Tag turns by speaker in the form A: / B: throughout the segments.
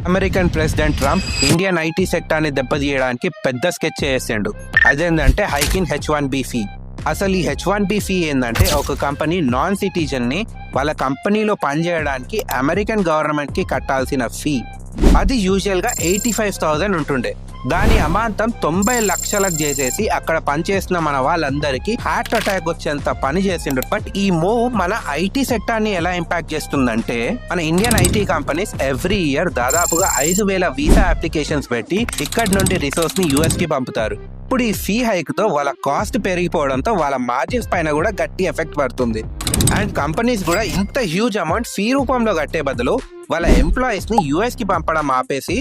A: American president Trump Indian IT సెక్టార్ని దెబ్బతీయడానికి పెద్ద స్కెచ్ చేసిండు. అదేంటంటే హైకింగ్ H1B ఫీ. అసలు ఈ H1B ఫీ ఏంటంటే ఒక కంపెనీ నాన్ సిటిజన్ ని వాళ్ళ కంపెనీలో పనిచేయడానికి అమెరికన్ గవర్నమెంట్ కి కట్టాల్సిన ఫీ. అది యూజువల్ గా 85,000 ఉంటుండే. దాని అమాంతం 90 లక్షలకు చేసేసి అక్కడ పనిచేసిన మన వాళ్ళందరికీ హార్ట్ అటాక్ వచ్చేంత పని చేసిండ్రు. బట్ ఈ మూవ్ మన ఐటీ సెక్టార్ ని ఎలా ఇంపాక్ట్ చేస్తుందంటే, మన Indian IT companies every year దాదాపుగా 5,000 వీసా అప్లికేషన్స్ పెట్టి ఇక్కడ నుండి రిసోర్స్ ని US కి పంపుతారు. ఇప్పుడు ఈ ఫీ హైక్ తో వాళ్ళ కాస్ట్ పెరిగిపోవడంతో వాళ్ళ మార్జిన్స్ పైన కూడా గట్టి ఎఫెక్ట్ పడుతుంది. అండ్ కంపెనీస్ కూడా ఇంత హ్యూజ్ అమౌంట్ ఫీ రూపంలో కట్టే బదులు వాళ్ళ ఎంప్లాయీస్ ని US కి పంపడం ఆపేసి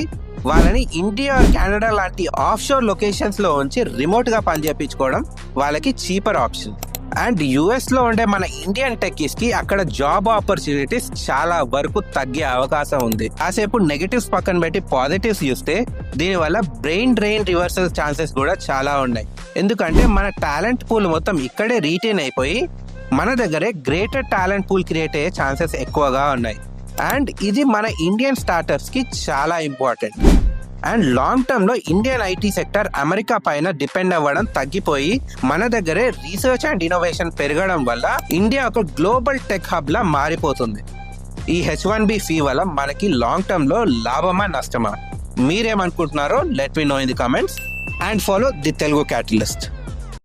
A: వాళ్ళని ఇండియా, కెనడా లాంటి ఆఫ్ షోర్ లొకేషన్స్ లో ఉంచి రిమోట్ గా పనిచేయించుకోవడం వాళ్ళకి చీపర్ ఆప్షన్. అండ్ US లో ఉండే మన ఇండియన్ టెక్కీస్ కి అక్కడ జాబ్ ఆపర్చునిటీస్ చాలా వరకు తగ్గే అవకాశం ఉంది. కాసేపు నెగటివ్స్ పక్కన పెట్టి పాజిటివ్స్ చూస్తే దీనివల్ల బ్రెయిన్ డ్రెయిన్ రివర్సల్ ఛాన్సెస్ కూడా చాలా ఉన్నాయి. ఎందుకంటే మన టాలెంట్ పూల్ మొత్తం ఇక్కడే రీటైన్ అయిపోయి మన దగ్గరే గ్రేటర్ టాలెంట్ పూల్ క్రియేట్ అయ్యే ఛాన్సెస్ ఎక్కువగా ఉన్నాయి. అండ్ ఇది మన ఇండియన్ స్టార్టప్స్ కి చాలా ఇంపార్టెంట్. అండ్ లాంగ్ టర్మ్ లో ఇండియన్ ఐటీ సెక్టర్ అమెరికా పైన డిపెండ్ అవ్వడం తగ్గిపోయి మన దగ్గరే రీసెర్చ్ అండ్ ఇన్నోవేషన్ పెరగడం వల్ల ఇండియా ఒక గ్లోబల్ టెక్ హబ్ లా మారిపోతుంది. ఈ H1B ఫీ వల్ల మనకి లాంగ్ టర్మ్ లో లాభమా నష్టమా? మీరేమనుకుంటున్నారో let me know in the comments. And follow the Telugu catalyst.